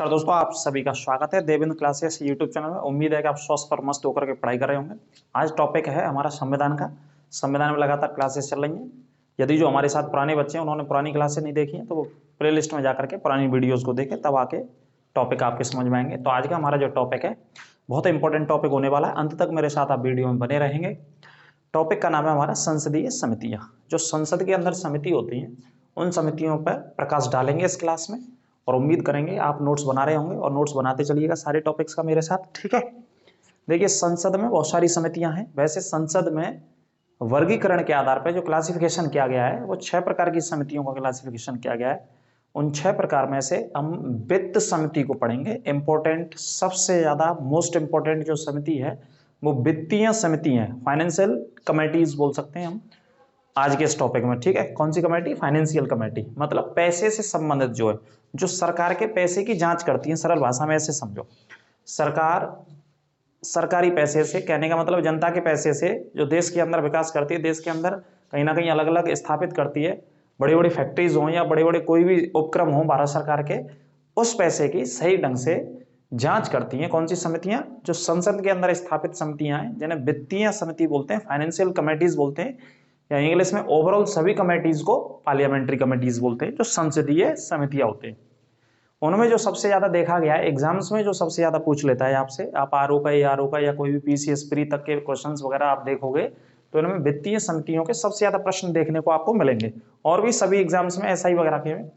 नमस्कार दोस्तों, आप सभी का स्वागत है देवेंद्र क्लासेस यूट्यूब चैनल में। उम्मीद है कि आप स्वस्थ पर मस्त होकर के पढ़ाई कर रहे होंगे। आज टॉपिक है हमारा संविधान का। संविधान में लगातार क्लासेस चल रही हैं। यदि जो हमारे साथ पुराने बच्चे हैं उन्होंने पुरानी क्लासेस नहीं देखी हैं तो वो प्ले लिस्ट में जाकर के पुरानी वीडियोज़ को देखें, तब आके टॉपिक आपके समझ में आएंगे। तो आज का हमारा जो टॉपिक है बहुत इंपॉर्टेंट टॉपिक होने वाला है। अंत तक मेरे साथ आप वीडियो में बने रहेंगे। टॉपिक का नाम है हमारा संसदीय समितियाँ। जो संसद के अंदर समिति होती हैं उन समितियों पर प्रकाश डालेंगे इस क्लास में, और उम्मीद करेंगे आप नोट्स बना रहे होंगे और नोट्स बनाते चलिएगा सारे टॉपिक्स का मेरे साथ, ठीक है। देखिए, संसद में बहुत सारी समितियां हैं। वैसे संसद में वर्गीकरण के आधार पर जो क्लासिफिकेशन किया गया है वो 6 प्रकार की समितियों का क्लासिफिकेशन किया गया है। उन 6 प्रकार में से हम वित्त समिति को पढ़ेंगे। इंपॉर्टेंट, सबसे ज्यादा मोस्ट इंपॉर्टेंट जो समिति है वो वित्तीय समिति है, फाइनेंशियल कमेटीज बोल सकते हैं हम आज के इस टॉपिक में, ठीक है। कौन सी कमेटी? फाइनेंशियल कमेटी, मतलब पैसे से संबंधित जो है, जो सरकार के पैसे की जांच करती है। सरल भाषा में ऐसे समझो, सरकार सरकारी पैसे से, कहने का मतलब जनता के पैसे से जो देश के अंदर विकास करती है, देश के अंदर कहीं ना कहीं अलग अलग स्थापित करती है, बड़ी बड़ी फैक्ट्रीज हों या बड़े बड़े कोई भी उपक्रम हो भारत सरकार के, उस पैसे की सही ढंग से जांच करती हैं। कौन सी समितियां? जो संसद के अंदर स्थापित समितियां हैं जिन्हें वित्तीय समिति बोलते हैं, फाइनेंशियल कमेटीज बोलते हैं, या इंग्लिश में ओवरऑल सभी कमेटीज को पार्लियामेंट्री कमेटीज बोलते हैं, जो संसदीय समितियां होते हैं। उनमें जो सबसे ज्यादा देखा गया है एग्जाम्स में, जो सबसे ज्यादा पूछ लेता है आपसे, आप आरओ का या कोई भी पीसीएस प्री तक के क्वेश्चंस वगैरह आप देखोगे तो इनमें वित्तीय समितियों के सबसे ज्यादा प्रश्न देखने को आपको मिलेंगे, और भी सभी एग्जाम्स में एसआई वगैरह के में।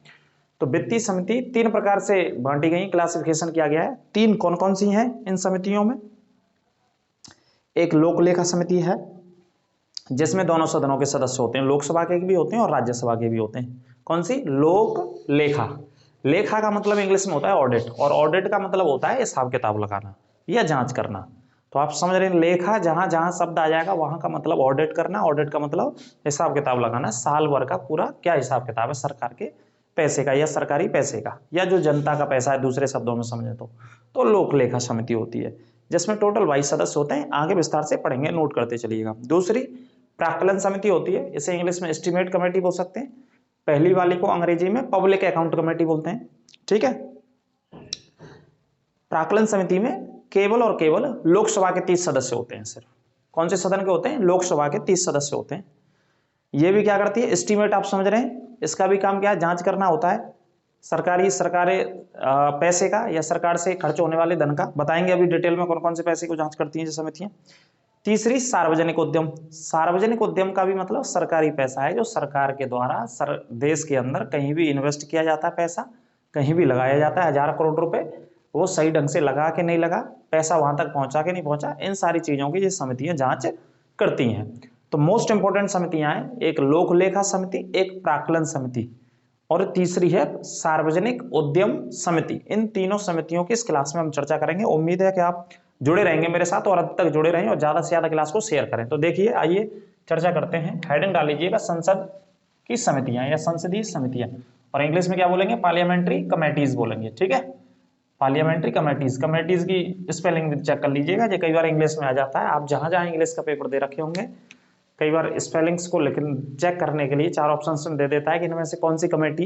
तो वित्तीय समिति 3 प्रकार से बांटी गई, क्लासिफिकेशन किया गया है। 3 कौन कौन सी हैं इन समितियों में? एक लोक लेखा समिति है जिसमें दोनों सदनों के सदस्य होते हैं, लोकसभा के भी होते हैं और राज्यसभा के भी होते हैं। कौन सी? लोक लेखा। लेखा का मतलब इंग्लिश में होता है ऑडिट, और ऑडिट का मतलब होता है हिसाब किताब लगाना या जांच करना। तो आप समझ रहे हैं, लेखा जहां जहां शब्द आ जाएगा वहां का मतलब ऑडिट करना, ऑडिट का मतलब हिसाब किताब लगाना, साल भर का पूरा क्या हिसाब किताब है सरकार के पैसे का या सरकारी पैसे का, या जो जनता का पैसा है दूसरे शब्दों में समझे तो लोक लेखा समिति होती है, जिसमें टोटल 22 सदस्य होते हैं। आगे विस्तार से पढ़ेंगे, नोट करते चलिएगा। दूसरी प्राक्कलन समिति होती है, इसे इंग्लिश में एस्टीमेट कमेटी बोल सकते हैं। पहली वाली को अंग्रेजी में पब्लिक अकाउंट कमेटी बोलते हैं, ठीक है। प्राक्कलन समिति में केवल और केवल लोकसभा के 30 सदस्य होते हैं सिर्फ। कौन से सदन के होते हैं? लोकसभा के 30 सदस्य होते हैं। ये भी क्या करती है? एस्टीमेट, आप समझ रहे हैं, इसका भी काम क्या है? जांच करना होता है सरकारी पैसे का या सरकार से खर्च होने वाले धन का। बताएंगे अभी डिटेल में कौन कौन से पैसे को जांच करती हैं ये समितियां। तीसरी सार्वजनिक उद्यम। सार्वजनिक उद्यम का भी मतलब सरकारी पैसा है जो सरकार के द्वारा देश के अंदर कहीं भी इन्वेस्ट किया जाता है, पैसा कहीं भी लगाया जाता है, 1000 करोड़ रुपए, वो सही ढंग से लगा के नहीं लगा, पैसा वहां तक पहुंचा के नहीं पहुंचा, इन सारी चीजों की ये समितियां जांच करती हैं। तो मोस्ट इंपोर्टेंट समितियां हैं, एक लोक लेखा समिति, एक प्राक्कलन समिति, और तीसरी है सार्वजनिक उद्यम समिति। इन तीनों समितियों की इस क्लास में हम चर्चा करेंगे। उम्मीद है कि आप जुड़े रहेंगे मेरे साथ और अंत तक जुड़े रहें और ज्यादा से ज्यादा क्लास को शेयर करें। तो देखिए, आइए चर्चा करते हैं। हेडिंग डाल लीजिएगा संसद की समितियां या संसदीय समितियां, और इंग्लिश में क्या बोलेंगे? पार्लियामेंट्री कमेटीज बोलेंगे, ठीक है। पार्लियामेंट्री कमेटीज, कमेटीज की स्पेलिंग भी चेक कर लीजिएगा, ये कई बार इंग्लिश में आ जाता है। आप जहां जहां इंग्लिश का पेपर दे रखे होंगे कई बार स्पेलिंग्स को लेकिन चेक करने के लिए 4 ऑप्शन दे देता है कि इनमें से कौन सी कमेटी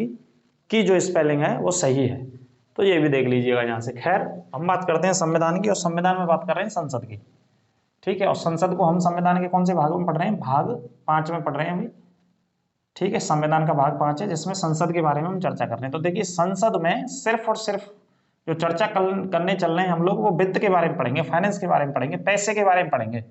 की जो स्पेलिंग है वो सही है, तो ये भी देख लीजिएगा यहाँ से। खैर, हम बात करते हैं संविधान की, और संविधान में बात कर रहे हैं संसद की, ठीक है। और संसद को हम संविधान के कौन से भागों में पढ़ रहे हैं? भाग 5 में पढ़ रहे हैं अभी, ठीक है। संविधान का भाग 5 है जिसमें संसद के बारे में हम चर्चा कर रहे हैं। तो देखिए, संसद में सिर्फ और सिर्फ जो चर्चा करने चल रहे हैं हम लोग, वो वित्त के बारे में पढ़ेंगे, फाइनेंस के बारे में पढ़ेंगे, पैसे के बारे में पढ़ेंगे।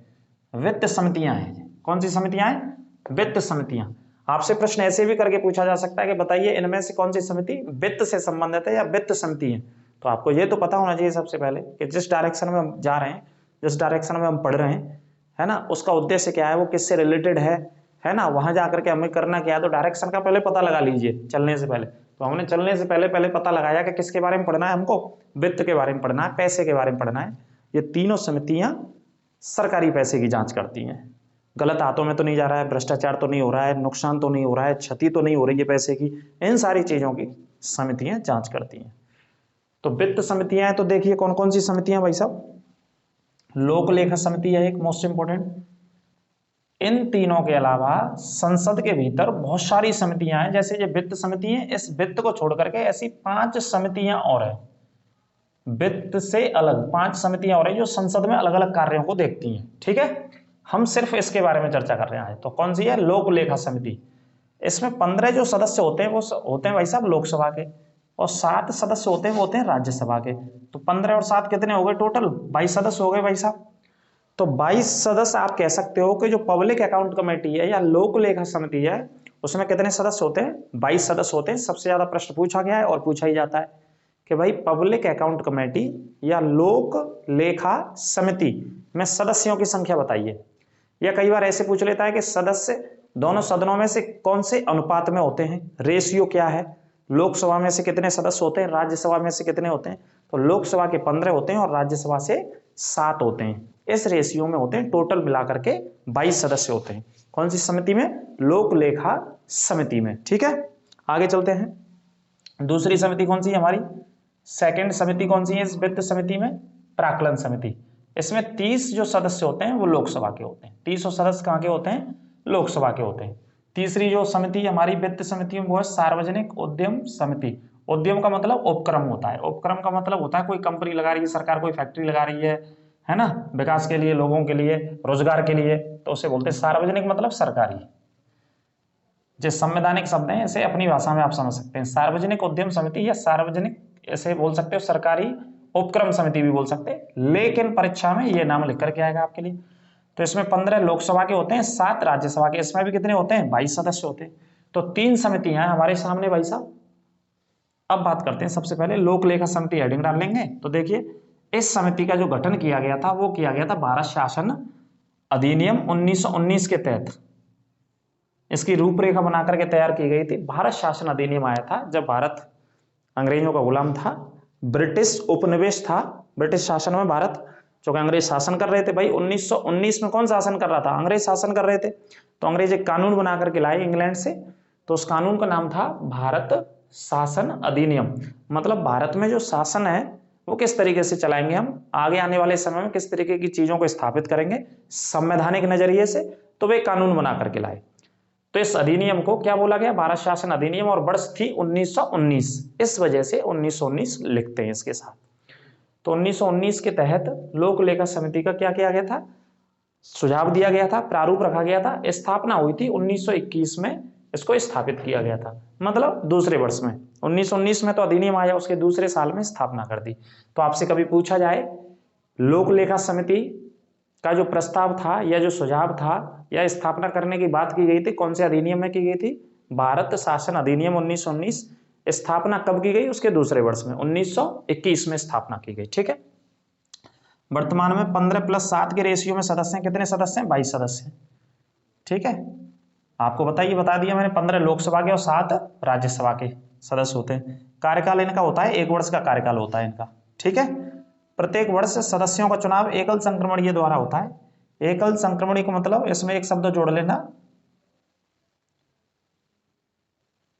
वित्त समितियां हैं। कौन सी समितियां हैं? वित्त समितियां। आपसे प्रश्न ऐसे भी करके पूछा जा सकता है कि बताइए इनमें से कौन सी समिति वित्त से संबंधित है या वित्त समिति है। तो आपको ये तो पता होना चाहिए सबसे पहले कि जिस डायरेक्शन में हम जा रहे हैं, जिस डायरेक्शन में हम पढ़ रहे हैं, है ना, उसका उद्देश्य क्या है, वो किससे रिलेटेड है ना। वहां जाकर के हमें करना क्या है, तो डायरेक्शन का पहले पता लगा लीजिए चलने से पहले। तो हमने चलने से पहले पता लगाया कि किसके बारे में पढ़ना है हमको? वित्त के बारे में पढ़ना है, पैसे के बारे में पढ़ना है। ये तीनों समितियां सरकारी पैसे की जांच करती हैं। गलत हाथों में तो नहीं जा रहा है, भ्रष्टाचार तो नहीं हो रहा है, नुकसान तो नहीं हो रहा है, क्षति तो नहीं हो रही है पैसे की, इन सारी चीजों की समितियां जांच करती हैं। तो वित्त समितियां हैं, तो देखिए कौन कौन सी समितियां भाई साहब। लोक लेखा समिति है एक मोस्ट इंपोर्टेंट। इन तीनों के अलावा संसद के भीतर बहुत सारी समितियां हैं, जैसे ये वित्त समिति है, इस वित्त को छोड़ करके ऐसी 5 समितियां और है। वित्त से अलग 5 समितियां और हैं जो संसद में अलग अलग कार्यों को देखती हैं। ठीक है, हम सिर्फ इसके बारे में चर्चा कर रहे हैं आज। तो कौन सी है? लोक लेखा समिति। इसमें 15 जो सदस्य होते हैं वो होते हैं भाई साहब लोकसभा के, और 7 सदस्य होते हैं वो होते हैं राज्यसभा के। तो 15 और 7 कितने हो गए? टोटल 22 सदस्य हो गए भाई साहब। तो 22 सदस्य आप कह सकते हो कि जो पब्लिक अकाउंट कमेटी है या लोक लेखा समिति है उसमें कितने सदस्य होते हैं? 22 सदस्य होते हैं। सबसे ज्यादा प्रश्न पूछा गया है और पूछा ही जाता है कि भाई पब्लिक अकाउंट कमेटी या लोक लेखा समिति में सदस्यों की संख्या बताइए। या कई बार ऐसे पूछ लेता है कि सदस्य दोनों सदनों में से कौन से अनुपात में होते हैं, रेशियो क्या है, लोकसभा में से कितने सदस्य होते हैं, राज्यसभा में से कितने होते हैं। तो लोकसभा के 15 होते हैं और राज्यसभा से 7 होते हैं, इस रेशियो में होते हैं। टोटल मिलाकर के 22 सदस्य होते हैं। कौन सी समिति में? लोक लेखा समिति में। ठीक है, आगे चलते हैं। दूसरी समिति कौन सी है हमारी? सेकंड समिति कौन सी है इस वित्त समिति में? प्राक्कलन समिति। इसमें 30 जो सदस्य होते हैं वो लोकसभा के होते हैं। 30 सदस्य कहाँ के होते हैं? लोकसभा के होते हैं। तीसरी जो समिति हमारी वित्त समिति में वो है सार्वजनिक उद्यम समिति। उद्यम का मतलब उपक्रम होता है। उपक्रम का मतलब होता है कोई कंपनी लगा रही है सरकार, कोई फैक्ट्री लगा रही है ना, विकास के लिए, लोगों के लिए, रोजगार के लिए, तो उसे बोलते हैं सार्वजनिक मतलब सरकारी। जो संवैधानिक शब्द हैं इसे अपनी भाषा में आप समझ सकते हैं। सार्वजनिक उद्यम समिति या सार्वजनिक ऐसे बोल सकते हो, सरकारी उपक्रम समिति भी बोल सकते हैं, लेकिन परीक्षा में ये नाम लिख करके आएगा आपके लिए। तो इसमें 15 लोकसभा के होते हैं, 7 राज्यसभा के। इसमें भी कितने होते हैं? 22 सदस्य होते हैं। तो 3 समितियां हैं हमारे सामने भाई साहब। अब बात करते हैं सबसे पहले लोक लेखा समिति, हेडिंग डाल लेंगे। तो देखिए इस समिति का जो गठन किया गया था वो किया गया था भारत शासन अधिनियम 1919 के तहत। इसकी रूपरेखा बनाकर के तैयार की गई थी। भारत शासन अधिनियम आया था जब भारत अंग्रेजों का गुलाम था, ब्रिटिश उपनिवेश था, ब्रिटिश शासन में भारत, जो कि अंग्रेज शासन कर रहे थे। भाई 1919 में कौन शासन कर रहा था? अंग्रेज शासन कर रहे थे। तो अंग्रेज एक कानून बना करके लाए इंग्लैंड से, तो उस कानून का नाम था भारत शासन अधिनियम। मतलब भारत में जो शासन है वो किस तरीके से चलाएंगे हम, आगे आने वाले समय में किस तरीके की चीजों को स्थापित करेंगे संवैधानिक नजरिए से, तो वे कानून बना करके लाए। तो इस अधिनियम को क्या बोला गया? भारत शासन अधिनियम, और वर्ष थी 1919, इस वजह से 1919 लिखते हैं इसके साथ। तो 1919 के तहत लोक लेखा समिति का क्या किया गया था? सुझाव दिया गया था, प्रारूप रखा गया था। स्थापना हुई थी 1921 में, इसको स्थापित किया गया था, मतलब दूसरे वर्ष में। 1919 में तो अधिनियम आया, उसके दूसरे साल में स्थापना कर दी। तो आपसे कभी पूछा जाए लोक लेखा समिति का जो प्रस्ताव था या जो सुझाव था या स्थापना करने की बात की गई थी, कौन से अधिनियम में की गई थी? भारत शासन अधिनियम 1919। स्थापना कब की गई? उसके दूसरे वर्ष में 1921 में स्थापना की गई। ठीक है, वर्तमान में 15+7 के रेशियो में सदस्य हैं। कितने सदस्य हैं? 22 सदस्य हैं। ठीक है, आपको बता दिया मैंने, 15 लोकसभा के और 7 राज्यसभा के सदस्य होते हैं। कार्यकाल इनका होता है 1 वर्ष का कार्यकाल होता है इनका। ठीक है, प्रत्येक वर्ष सदस्यों का चुनाव एकल संक्रमणीय द्वारा होता है। एकल संक्रमणीय का मतलब, इसमें एक शब्द जोड़ लेना,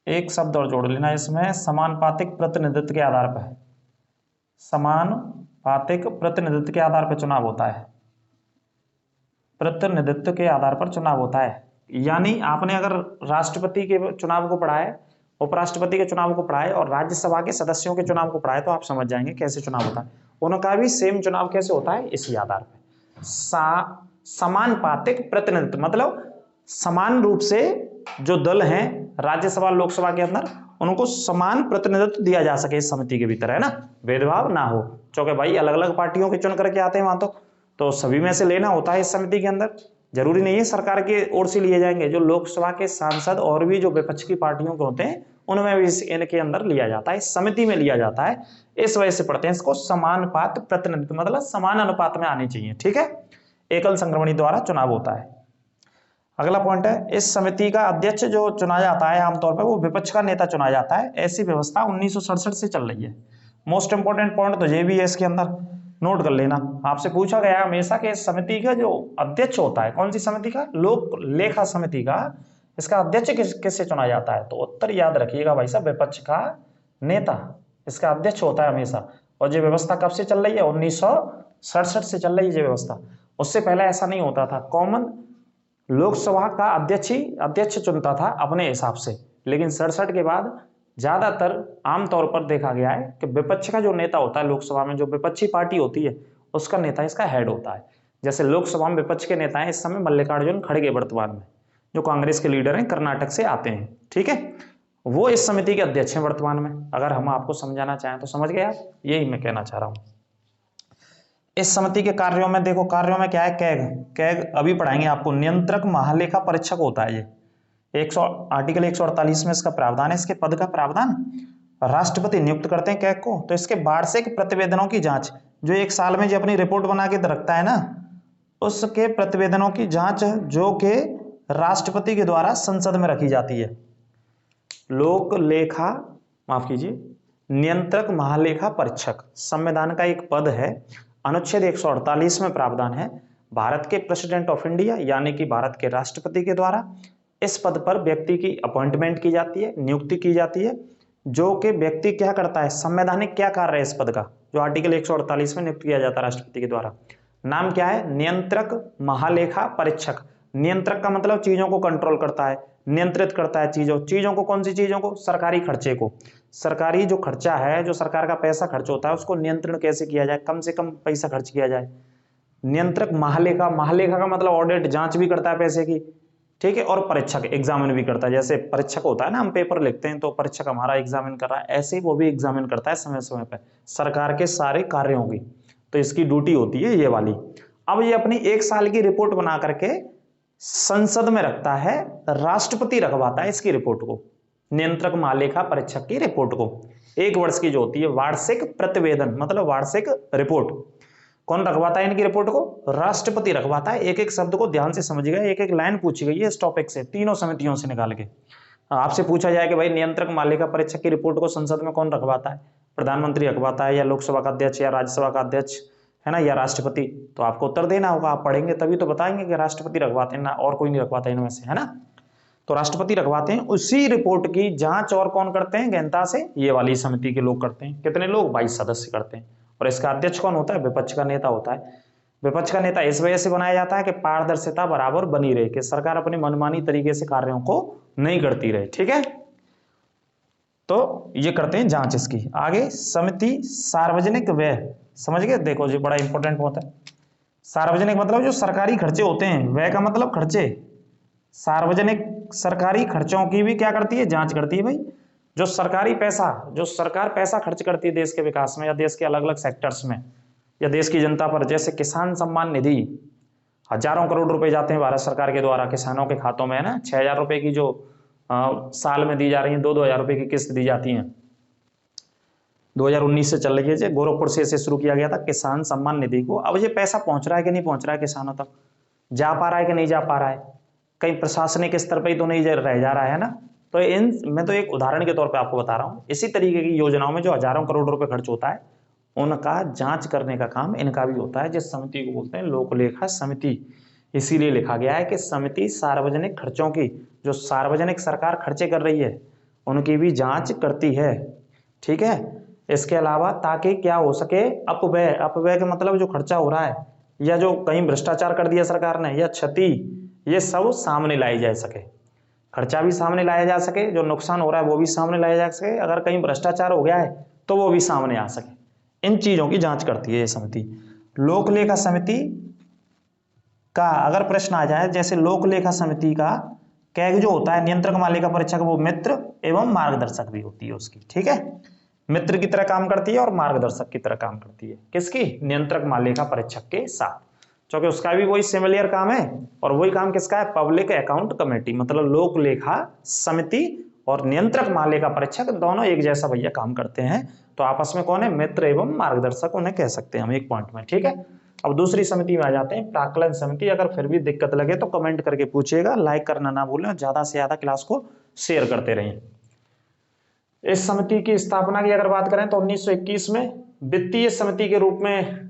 एक शब्द और जोड़ लेना इसमें, समानुपातिक प्रतिनिधित्व के आधार पर। समानुपातिक प्रतिनिधित्व के आधार पर चुनाव होता है। प्रतिनिधित्व के आधार पर चुनाव होता है। यानी आपने अगर राष्ट्रपति के चुनाव को पढ़ा है, उपराष्ट्रपति के चुनाव को पढ़ा है और राज्यसभा के सदस्यों के चुनाव को पढ़ा है, तो आप समझ जाएंगे कैसे चुनाव होता है। उनका भी सेम चुनाव कैसे होता है? इसी आधार पर। समानुपातिक प्रतिनिधित्व मतलब समान रूप से जो दल हैं राज्यसभा लोकसभा के अंदर, उनको समान प्रतिनिधित्व दिया जा सके इस समिति के भीतर, है ना, भेदभाव ना हो। क्योंकि भाई अलग अलग पार्टियों के चुन करके आते हैं वहां, तो सभी में से लेना होता है इस समिति के अंदर। जरूरी नहीं है सरकार की ओर से लिए जाएंगे, जो लोकसभा के सांसद और भी जो विपक्ष की पार्टियों के होते हैं उनमें भी इनके अंदर लिया जाता है, समिति में लिया जाता है। इस वजह से पढ़ते हैं इसको समानुपात प्रतिनिधित्व, मतलब समान अनुपात में आनी चाहिए। ठीक है, एकल संक्रमणी द्वारा चुनाव होता है। अगला पॉइंट है, इस समिति का अध्यक्ष जो चुना जाता है आमतौर पर वो विपक्ष का नेता चुना जाता है। ऐसी व्यवस्था 1967 से चल रही है। मोस्ट इंपोर्टेंट पॉइंट तो ये भी है इसके अंदर, नोट कर लेना। आपसे पूछा गया हमेशा कि इस समिति का जो अध्यक्ष होता है, कौन सी समिति का? लोक लेखा समिति का, इसका अध्यक्ष किससे चुना जाता है? तो उत्तर याद रखिएगा भाई साहब, विपक्ष का नेता इसका अध्यक्ष होता है हमेशा। और ये व्यवस्था कब से चल रही है? 1967 से चल रही है ये व्यवस्था। उससे पहले ऐसा नहीं होता था। कॉमन लोकसभा का अध्यक्ष चुनता था अपने हिसाब से, लेकिन 67 के बाद ज्यादातर आमतौर पर देखा गया है कि विपक्ष का जो नेता होता है लोकसभा में, जो विपक्षी पार्टी होती है उसका नेता इसका हेड होता है। जैसे लोकसभा में विपक्ष के नेता हैं इस समय मल्लिकार्जुन खड़गे वर्तमान में, जो कांग्रेस के लीडर हैं, कर्नाटक से आते हैं, ठीक है। वो इस समिति के अध्यक्ष हैं वर्तमान में। अगर हम आपको समझाना चाहें तो समझ गए आप, यही मैं कहना चाह रहा हूं। इस समिति के कार्यों में देखो, कार्यों में क्या है, कैग कैग अभी पढ़ाएंगे आपको। नियंत्रक महालेखा परीक्षक होता है ये, आर्टिकल 148 में इसका प्रावधान है। इसके पद का प्रावधान, राष्ट्रपति नियुक्त करते हैं कैग को। तो इसके वार्षिक प्रतिवेदनों की जांच, जो एक साल में जो अपनी रिपोर्ट बना के रखता है ना, उसके प्रतिवेदनों की जांच जो कि राष्ट्रपति के द्वारा संसद में रखी जाती है। लोक लेखा, माफ कीजिए, नियंत्रक महालेखा परीक्षक संविधान का एक पद है। अनुच्छेद 148 में प्रावधान है, भारत के प्रेसिडेंट ऑफ इंडिया यानी कि भारत के राष्ट्रपति के द्वारा इस पद पर व्यक्ति की अपॉइंटमेंट की जाती है, नियुक्ति की जाती है। जो कि व्यक्ति क्या करता है, संवैधानिक क्या कार्य है इस पद का, जो आर्टिकल 148 में नियुक्त किया जाता है राष्ट्रपति के द्वारा। नाम क्या है, नियंत्रक महालेखा परीक्षक। नियंत्रक का मतलब चीजों को कंट्रोल करता है, नियंत्रित करता है चीजों को। कौन सी चीजों को, सरकारी खर्चे को। सरकारी जो खर्चा है, जो सरकार का पैसा खर्च होता है, उसको नियंत्रण कैसे किया जाए, कम से कम पैसा खर्च किया जाए। नियंत्रक महालेखा, महालेखा का मतलब ऑडिट, जांच भी करता है पैसे की, ठीक है। और परीक्षक एग्जामिन भी करता है। जैसे परीक्षक होता है ना, हम पेपर लिखते हैं तो परीक्षक हमारा एग्जामिन कर रहा है, ऐसे ही वो भी एग्जामिन करता है समय समय पर सरकार के सारे कार्यों की। तो इसकी ड्यूटी होती है ये वाली। अब ये अपनी एक साल की रिपोर्ट बना करके संसद में रखता है, राष्ट्रपति रखवाता है इसकी रिपोर्ट को, नियंत्रक महालेखा परीक्षक की रिपोर्ट को। एक वर्ष की जो होती है वार्षिक प्रतिवेदन, मतलब वार्षिक रिपोर्ट, कौन रखवाता है इनकी रिपोर्ट को, राष्ट्रपति रखवाता है। एक एक शब्द को ध्यान से समझिएगा, एक एक लाइन पूछी गई है इस टॉपिक से, तीनों समितियों से निकाल के। आपसे पूछा जाए कि भाई नियंत्रक महालेखा परीक्षक की रिपोर्ट को संसद में कौन रखवाता है, प्रधानमंत्री रखवाता है, या लोकसभा का अध्यक्ष, या राज्यसभा का अध्यक्ष, है ना, या राष्ट्रपति। तो आपको उत्तर देना होगा, आप पढ़ेंगे तभी तो बताएंगे कि राष्ट्रपति रखवाते हैं ना, और कोई नहीं रखवाता इनमें से, है ना। तो राष्ट्रपति रखवाते हैं। उसी रिपोर्ट की जांच और कौन करते हैं, गहनता से ये वाली समिति के लोग करते हैं। कितने लोग, 22 सदस्य करते हैं। और इसका अध्यक्ष कौन होता है, विपक्ष का नेता होता है। विपक्ष का नेता इस वजह से बनाया जाता है कि पारदर्शिता बराबर बनी रहे, कि सरकार अपनी मनमानी तरीके से कार्यों को नहीं करती रहे, ठीक है। तो ये करते हैं जांच इसकी। आगे समिति सार्वजनिक व्यय, समझ गए, देखो जी बड़ा इंपॉर्टेंट होता है। सार्वजनिक मतलब जो सरकारी खर्चे होते हैं, व्यय का मतलब खर्चे, सार्वजनिक सरकारी खर्चों की भी क्या करती है, जांच करती है भाई। जो सरकारी पैसा, जो सरकार पैसा खर्च करती है देश के विकास में या देश के अलग अलग सेक्टर्स में या देश की जनता पर, जैसे किसान सम्मान निधि, हजारों करोड़ रुपए जाते हैं भारत सरकार के द्वारा किसानों के खातों में, है ना। 6,000 रुपए की जो साल में दी जा रही है, 2-2 हजार रुपए की किस्त दी जाती है। 2019 से चल रही है, गोरखपुर से इसे शुरू किया गया था किसान सम्मान निधि को। अब ये पैसा पहुंच रहा है कि नहीं पहुंच रहा है किसानों तक, जा पा रहा है कि नहीं जा पा रहा है, कहीं प्रशासनिक स्तर पर ही तो नहीं रह जा रहा है ना। तो मैं तो एक उदाहरण के तौर पे आपको बता रहा हूँ। इसी तरीके की योजनाओं में जो हजारों करोड़ रुपए खर्च होता है, उनका जांच करने का काम इनका भी होता है, जिस समिति को बोलते हैं लोकलेखा समिति। इसीलिए लिखा गया है कि समिति सार्वजनिक खर्चों की, जो सार्वजनिक सरकार खर्चे कर रही है, उनकी भी जांच करती है, ठीक है। इसके अलावा ताकि क्या हो सके, अपव्यय, अपव्यय का मतलब जो खर्चा हो रहा है या जो कहीं भ्रष्टाचार कर दिया सरकार ने या क्षति, ये सब सामने लाई जा सके। खर्चा भी सामने लाया जा सके, जो नुकसान हो रहा है वो भी सामने लाया जा सके, अगर कहीं भ्रष्टाचार हो गया है तो वो भी सामने आ सके। इन चीजों की जांच करती है ये समिति। लोकलेखा समिति का अगर प्रश्न आ जाए, जैसे लोकलेखा समिति का कैग जो होता है, नियंत्रक महालेखा परीक्षक, वो मित्र एवं मार्गदर्शक भी होती है उसकी, ठीक है। मित्र की तरह काम करती है और मार्गदर्शक की तरह काम करती है, किसकी, नियंत्रक महालेखा परीक्षक के साथ, क्योंकि उसका भी वही सिमिलियर काम है। और वही काम किसका है, पब्लिक अकाउंट कमेटी, मतलब लोक लेखा समिति और नियंत्रक महालेखा परीक्षक दोनों एक जैसा भैया काम करते हैं। तो आपस में कौन है, मित्र एवं मार्गदर्शक उन्हें कह सकते हैं हम एक पॉइंट में, ठीक है। अब दूसरी समिति में आ जाते हैं, प्राक्कलन समिति। अगर फिर भी दिक्कत लगे तो कमेंट करके पूछिएगा, लाइक करना ना भूलें और ज्यादा से ज्यादा क्लास को शेयर करते रहें। इस समिति की स्थापना की अगर बात करें तो 1921 में वित्तीय समिति के रूप में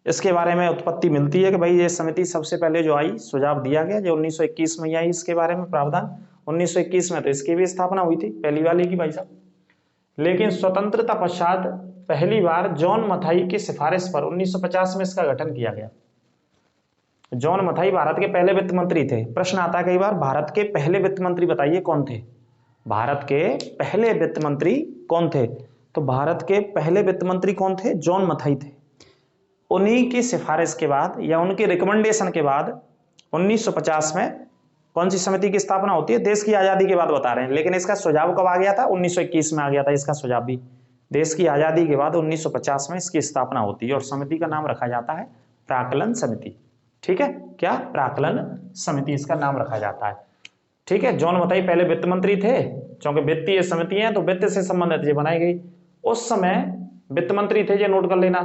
इसके बारे में उत्पत्ति मिलती है कि भाई ये समिति सबसे पहले जो आई, सुझाव दिया गया जो 1921 में आई, इसके बारे में प्रावधान 1921 में, तो इसकी भी स्थापना हुई थी पहली वाली की भाई साहब। लेकिन स्वतंत्रता पश्चात पहली बार जॉन मथाई की सिफारिश पर 1950 में इसका गठन किया गया। जॉन मथाई भारत के पहले वित्त मंत्री थे। प्रश्न आता है कई बार, भारत के पहले वित्त मंत्री बताइए कौन थे। भारत के पहले वित्त मंत्री कौन थे? तो भारत के पहले वित्त मंत्री कौन थे? जॉन मथाई थे। उन्हीं की सिफारिश के बाद या उनके रिकमेंडेशन के बाद 1950 में कौन सी समिति की स्थापना होती है? देश की आजादी के बाद बता रहे हैं, लेकिन इसका सुझाव कब आ गया था? 1921 में आ गया था इसका सुझाव भी। देश की आजादी के बाद 1950 में इसकी स्थापना होती है और समिति का नाम रखा जाता है प्राक्कलन समिति। ठीक है, क्या? प्राक्कलन समिति इसका नाम रखा जाता है। ठीक है, जॉन मथाई पहले वित्त मंत्री थे, क्योंकि वित्तीय समिति है तो वित्त से संबंधित ये बनाई गई। उस समय वित्त मंत्री थे, ये नोट कर लेना।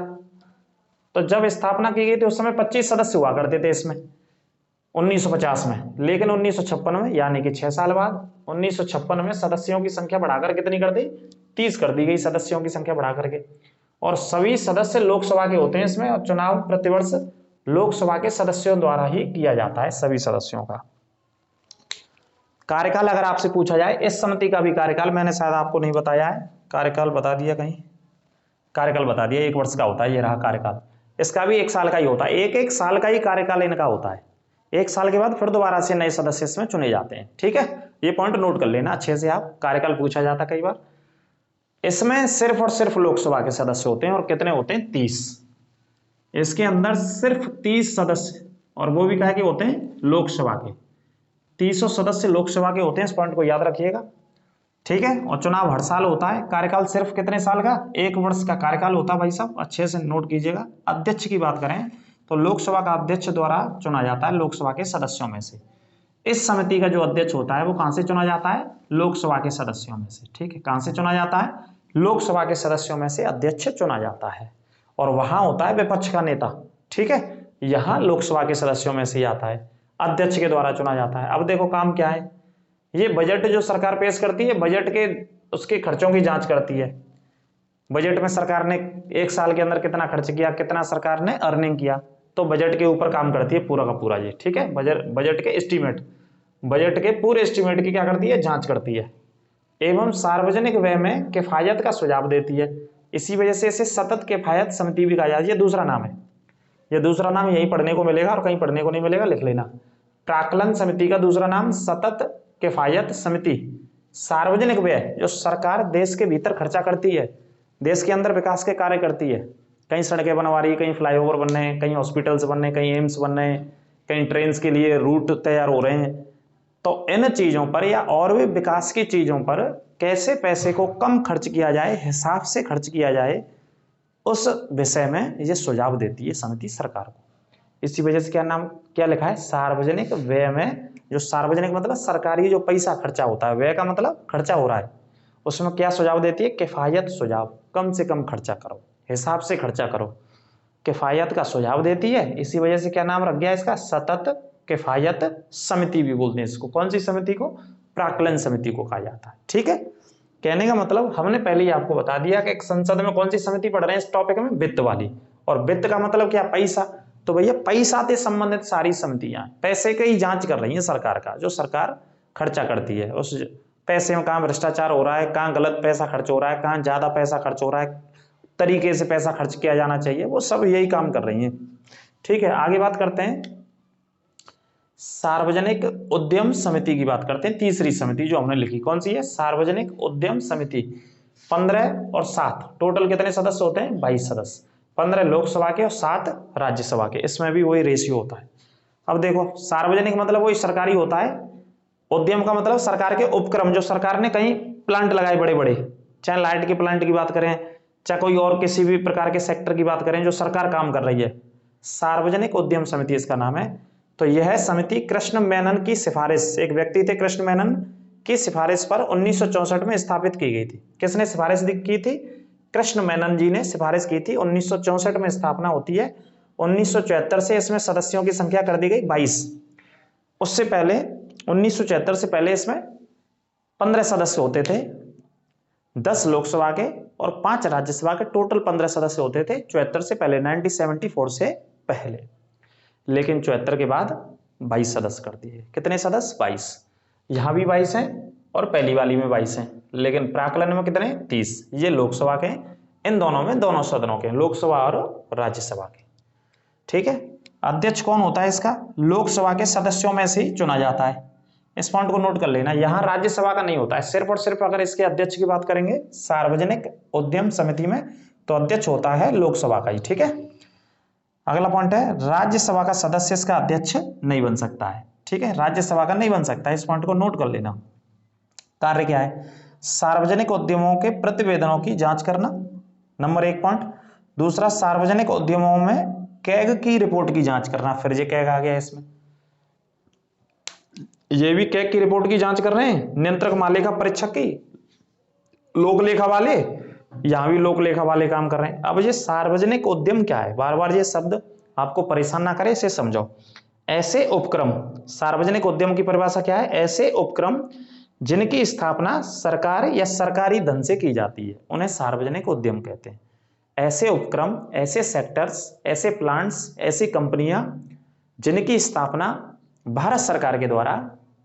तो जब स्थापना की गई थी उस समय 25 सदस्य हुआ करते थे इसमें 1950 में, लेकिन 1956 में यानी कि 6 साल बाद 1956 में सदस्यों की संख्या बढ़ाकर कितनी कर दी? 30 कर दी गई सदस्यों की संख्या बढ़ा करके। और सभी सदस्य लोकसभा के होते हैं इसमें, और चुनाव प्रतिवर्ष लोकसभा के सदस्यों द्वारा ही किया जाता है सभी सदस्यों का। कार्यकाल अगर आपसे पूछा जाए, इस समिति का भी कार्यकाल मैंने शायद आपको नहीं बताया है, कार्यकाल बता दिया कहीं? कार्यकाल बता दिया, 1 वर्ष का होता है, ये रहा कार्यकाल। इसका भी 1 साल का ही होता है, एक साल का ही कार्यकाल इनका होता है। 1 साल के बाद फिर दोबारा से नए सदस्य इसमें चुने जाते हैं। ठीक है, ये पॉइंट नोट कर लेना अच्छे से आप, कार्यकाल पूछा जाता है कई बार। इसमें सिर्फ और सिर्फ लोकसभा के सदस्य होते हैं, और कितने होते हैं? 30। इसके अंदर सिर्फ 30 सदस्य, और वो भी कहा कि होते हैं लोकसभा के। 300 सदस्य लोकसभा के होते हैं, इस पॉइंट को याद रखिएगा। ठीक है, और चुनाव हर साल होता है। कार्यकाल सिर्फ कितने साल का? 1 वर्ष का कार्यकाल होता है भाई साहब, अच्छे से नोट कीजिएगा। अध्यक्ष की बात करें तो लोकसभा का अध्यक्ष द्वारा चुना जाता है लोकसभा के सदस्यों में से। इस समिति का जो अध्यक्ष होता है वो कहां से चुना जाता है? लोकसभा के सदस्यों में से। ठीक है, कहां से चुना जाता है? लोकसभा के सदस्यों में से अध्यक्ष चुना जाता है, और वहां होता है विपक्ष का नेता। ठीक है, यहां लोकसभा के सदस्यों में से आता है, अध्यक्ष के द्वारा चुना जाता है। अब देखो काम क्या है, ये बजट जो सरकार पेश करती है, बजट के उसके खर्चों की जांच करती है। बजट में सरकार ने 1 साल के अंदर कितना खर्च किया, कितना सरकार ने अर्निंग किया, तो बजट के ऊपर काम करती है पूरा का पूरा ये। ठीक है, बजट के एस्टीमेट, बजट के पूरे एस्टीमेट की क्या करती है? जांच करती है, एवं सार्वजनिक व्यय में किफायत का सुझाव देती है। इसी वजह से इसे सतत किफायत समिति भी कहा जाता है। ये दूसरा नाम है, ये दूसरा नाम यही पढ़ने को मिलेगा और कहीं पढ़ने को नहीं मिलेगा, लिख लेना। प्राक्कलन समिति का दूसरा नाम सतत किफायत समिति। सार्वजनिक व्यय, जो सरकार देश के भीतर खर्चा करती है, देश के अंदर विकास के कार्य करती है, कहीं सड़कें बनवा रही है, कहीं फ्लाईओवर बन रहे हैं, कहीं हॉस्पिटल्स बन रहे हैं, कहीं एम्स बन रहे हैं, कहीं ट्रेन के लिए रूट तैयार हो रहे हैं, तो इन चीजों पर या और भी विकास की चीजों पर कैसे पैसे को कम खर्च किया जाए, हिसाब से खर्च किया जाए, उस विषय में ये सुझाव देती है समिति सरकार को। इसी वजह से क्या लिखा है? सार्वजनिक व्यय में, जो सार्वजनिक मतलब सरकारी जो पैसा खर्चा होता है, व्यय का मतलब खर्चा हो रहा है, उसमें क्या सुझाव देती है? किफायत सुझाव, कम से कम खर्चा करो, हिसाब से खर्चा करो, किफायत का सुझाव देती है। इसी वजह से क्या नाम रख गया इसका? सतत किफायत समिति भी बोलते हैं इसको। कौन सी समिति को? प्राक्कलन समिति को कहा जाता है। ठीक है, कहने का मतलब हमने पहले ही आपको बता दिया कि एक संसद में कौन सी समिति पढ़ रहे हैं इस टॉपिक में? वित्त वाली। और वित्त का मतलब क्या? पैसा। तो भैया पैसा से संबंधित सारी समितियां पैसे की ही जांच कर रही हैं सरकार का, जो सरकार खर्चा करती है, उस पैसे में कहाँ भ्रष्टाचार हो रहा है, कहाँ गलत पैसा खर्च हो रहा है, कहाँ ज्यादा पैसा खर्च हो रहा है, तरीके से पैसा खर्च किया जाना चाहिए, वो सब यही काम कर रही हैं। ठीक है, आगे बात करते हैं, सार्वजनिक उद्यम समिति की बात करते हैं। तीसरी समिति जो हमने लिखी कौन सी है? सार्वजनिक उद्यम समिति। 15 और 7 टोटल कितने सदस्य होते हैं? 22 सदस्य, 15 लोकसभा के और 7 राज्यसभा के। इसमें भी वही रेशियो होता है। अब देखो, सार्वजनिक मतलब वही सरकारी होता है, उद्यम का मतलब सरकार के उपक्रम, जो सरकार ने कहीं प्लांट लगाए बड़े बड़े, चाहे लाइट के प्लांट की बात करें, चाहे कोई और किसी भी प्रकार के सेक्टर की बात करें, जो सरकार काम कर रही है, सार्वजनिक उद्यम समिति इसका नाम है। तो यह समिति कृष्ण मेनन की सिफारिश, एक व्यक्ति थे कृष्ण मेनन की सिफारिश पर 1964 में स्थापित की गई थी। किसने सिफारिश की थी? कृष्ण मेनन जी ने सिफारिश की थी। 1964 में स्थापना होती है, 1974 से इसमें सदस्यों की संख्या कर दी गई 22। उससे पहले 1974 से पहले इसमें 15 सदस्य होते थे, 10 लोकसभा के और 5 राज्यसभा के, टोटल 15 सदस्य होते थे 74 से पहले, 1974 से पहले। लेकिन 74 के बाद 22 सदस्य कर दिए। कितने सदस्य? 22। यहां भी 22 हैं और पहली वाली में 22 हैं, लेकिन प्राक्कलन में कितने? 30। ये लोकसभा के, इन दोनों में दोनों सदनों के, लोकसभा और राज्यसभा के। ठीक है, अध्यक्ष कौन होता है इसका? लोकसभा के सदस्यों में से ही चुना जाता है। इस पॉइंट को नोट कर लेना, यहां राज्यसभा का नहीं होता है, सिर्फ और सिर्फ अगर इसके अध्यक्ष की बात करेंगे सार्वजनिक उद्यम समिति में तो अध्यक्ष होता है लोकसभा का ही। ठीक है, अगला पॉइंट है राज्यसभा का सदस्य इसका अध्यक्ष नहीं बन सकता है। ठीक है, राज्यसभा का नहीं बन सकता है, इस पॉइंट को नोट कर लेना। कार्य क्या है, सार्वजनिक उद्यमों के प्रतिवेदनों की जांच करना, नंबर 1 पॉइंट। दूसरा, सार्वजनिक उद्यमों में कैग की रिपोर्ट की जांच करना, फिर ये कैग आ गया इसमें, ये भी कैग की रिपोर्ट की जांच कर रहे हैं, नियंत्रक मालिका परीक्षक की, लोक लेखा वाले, यहां भी लोक लेखा वाले काम कर रहे हैं। अब ये सार्वजनिक उद्यम क्या है, बार बार ये शब्द आपको परेशान ना करे, इसे समझो। ऐसे उपक्रम, सार्वजनिक उद्यम की परिभाषा क्या है, ऐसे उपक्रम जिनकी स्थापना सरकार या सरकारी धन से की जाती है उन्हें सार्वजनिक उद्यम कहते हैं। ऐसे उपक्रम, ऐसे सेक्टर्स, ऐसे प्लांट्स, ऐसी कंपनियां जिनकी स्थापना भारत सरकार के द्वारा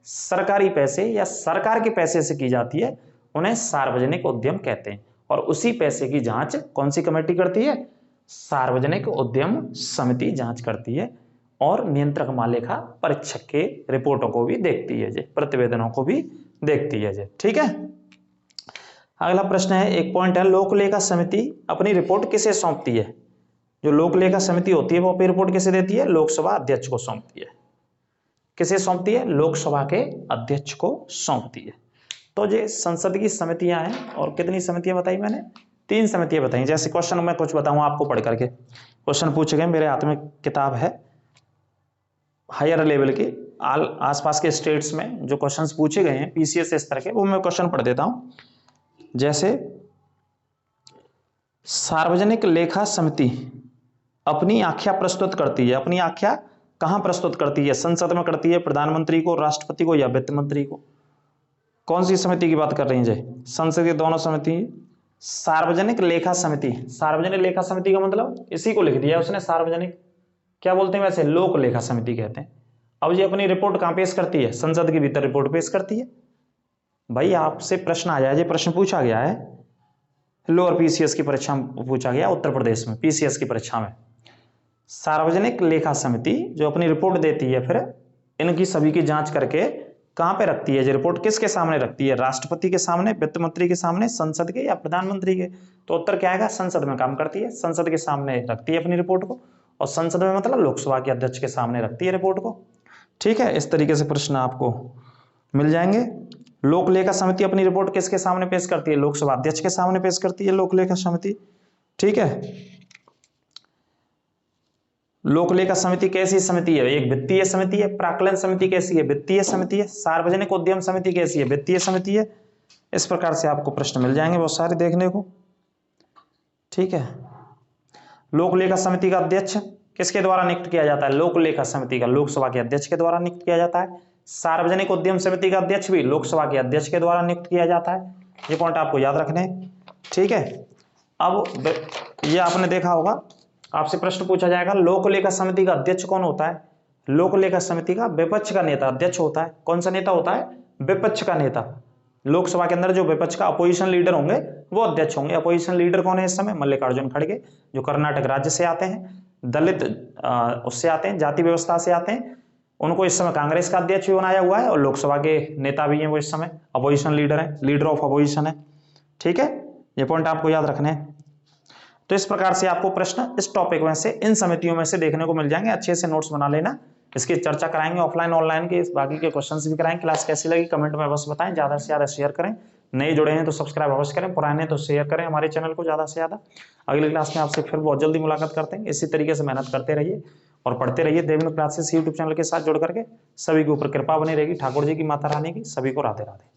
सरकारी पैसे या सरकार के पैसे से की जाती है उन्हें सार्वजनिक उद्यम कहते हैं। और उसी पैसे की जांच कौन सी कमेटी करती है, सार्वजनिक उद्यम समिति जांच करती है और नियंत्रक मालिका परीक्षक के रिपोर्टों को भी देखती है, प्रतिवेदनों को भी देखती है। ठीक है, अगला प्रश्न है, एक पॉइंट है, लोक लेखा समिति अपनी रिपोर्ट किसे सौंपती है। जो लोक लेखा समिति होती है वो अपनी रिपोर्ट किसे देती है, लोकसभा अध्यक्ष को सौंपती है। किसे सौंपती है, लोकसभा के अध्यक्ष को सौंपती है। तो ये संसद की समितियां हैं, और कितनी समितियां बताई मैंने, 3 समितियां बताई। जैसे क्वेश्चन में कुछ बताऊं आपको पढ़ करके, क्वेश्चन पूछे गए, मेरे हाथ में किताब है हायर लेवल की, आसपास के स्टेट्स में जो क्वेश्चंस पूछे गए हैं पीसीएस इस तरह के, वो मैं क्वेश्चन पढ़ देता हूं। जैसे सार्वजनिक लेखा समिति अपनी आख्या प्रस्तुत करती है, अपनी आख्या कहां प्रस्तुत करती है, संसद में करती है, प्रधानमंत्री को, राष्ट्रपति को, या वित्त मंत्री को। कौन सी समिति की बात कर रही है, संसद की दोनों समिति। सार्वजनिक लेखा समिति, सार्वजनिक लेखा समिति का मतलब इसी को लिख दिया उसने, सार्वजनिक क्या बोलते हैं वैसे, लोक लेखा समिति कहते हैं। अब ये अपनी रिपोर्ट कहां पेश करती है, संसद के भीतर रिपोर्ट पेश करती है। भाई आपसे प्रश्न आया है, ये प्रश्न पूछा गया है लोअर पीसीएस की परीक्षा में, पूछा गया उत्तर प्रदेश में पीसीएस की परीक्षा में। सार्वजनिक लेखा समिति जो अपनी रिपोर्ट देती है, फिर इनकी सभी की जांच करके कहां पे रखती है, ये रिपोर्ट किसके सामने रखती है, राष्ट्रपति के सामने, वित्त मंत्री के सामने, संसद के, या प्रधानमंत्री के। तो उत्तर क्या आएगा, संसद में काम करती है, संसद के सामने रखती है अपनी रिपोर्ट को, और संसद में मतलब लोकसभा के अध्यक्ष के सामने रखती है रिपोर्ट को। ठीक है, इस तरीके से प्रश्न आपको मिल जाएंगे। लोक लेखा समिति अपनी रिपोर्ट किसके सामने पेश करती है, लोकसभा अध्यक्ष के सामने पेश करती है लोक लेखा समिति। ठीक है, लोक लेखा समिति कैसी समिति है, एक वित्तीय समिति है। प्राक्कलन समिति कैसी है, वित्तीय समिति है। सार्वजनिक उद्यम समिति कैसी है, वित्तीय समिति है। इस प्रकार से आपको प्रश्न मिल जाएंगे बहुत सारे देखने को। ठीक है, लोक लेखा समिति का अध्यक्ष किसके द्वारा नियुक्त किया जाता है, लोक लेखा समिति का लोकसभा के अध्यक्ष के द्वारा नियुक्त किया जाता है। सार्वजनिक उद्यम समिति का अध्यक्ष भी लोकसभा के अध्यक्ष के द्वारा नियुक्त किया जाता है। ये पॉइंट आपको याद रखने। ठीक है, अब ये आपने देखा होगा, आपसे प्रश्न पूछा जाएगा लोक लेखा समिति का अध्यक्ष कौन होता है। लोक लेखा समिति का विपक्ष का नेता अध्यक्ष होता है। कौन सा नेता होता है, विपक्ष का नेता। लोकसभा के अंदर जो विपक्ष का अपोजिशन लीडर होंगे वो अध्यक्ष होंगे। अपोजिशन लीडर कौन है इस समय, मल्लिकार्जुन खड़गे, जो कर्नाटक राज्य से आते हैं, दलित उससे आते हैं, जाति व्यवस्था से आते हैं। उनको इस समय कांग्रेस का अध्यक्ष भी बनाया हुआ है, और लोकसभा के नेता भी हैं वो इस समय, अपोजिशन लीडर है, लीडर ऑफ अपोजिशन है। ठीक है, ये पॉइंट आपको याद रखने हैं। तो इस प्रकार से आपको प्रश्न इस टॉपिक में से, इन समितियों में से देखने को मिल जाएंगे। अच्छे से नोट्स बना लेना, इसकी चर्चा कराएंगे ऑफलाइन ऑनलाइन के, बाकी के क्वेश्चंस भी कराएंगे। क्लास कैसी लगी कमेंट में बस बताएं, ज्यादा से ज्यादा शेयर करें। नए जुड़े हैं तो सब्सक्राइब अवश्य करें, पुराने तो शेयर करें हमारे चैनल को ज्यादा से ज्यादा। अगली क्लास में आपसे फिर बहुत जल्दी मुलाकात करते हैं। इसी तरीके से मेहनत करते रहिए और पढ़ते रहिए। देवेंद्र क्लासेस यूट्यूब चैनल के साथ जुड़ करके सभी के ऊपर कृपा बनी रहेगी ठाकुर जी की, माता रानी की। सभी को राधे राधे।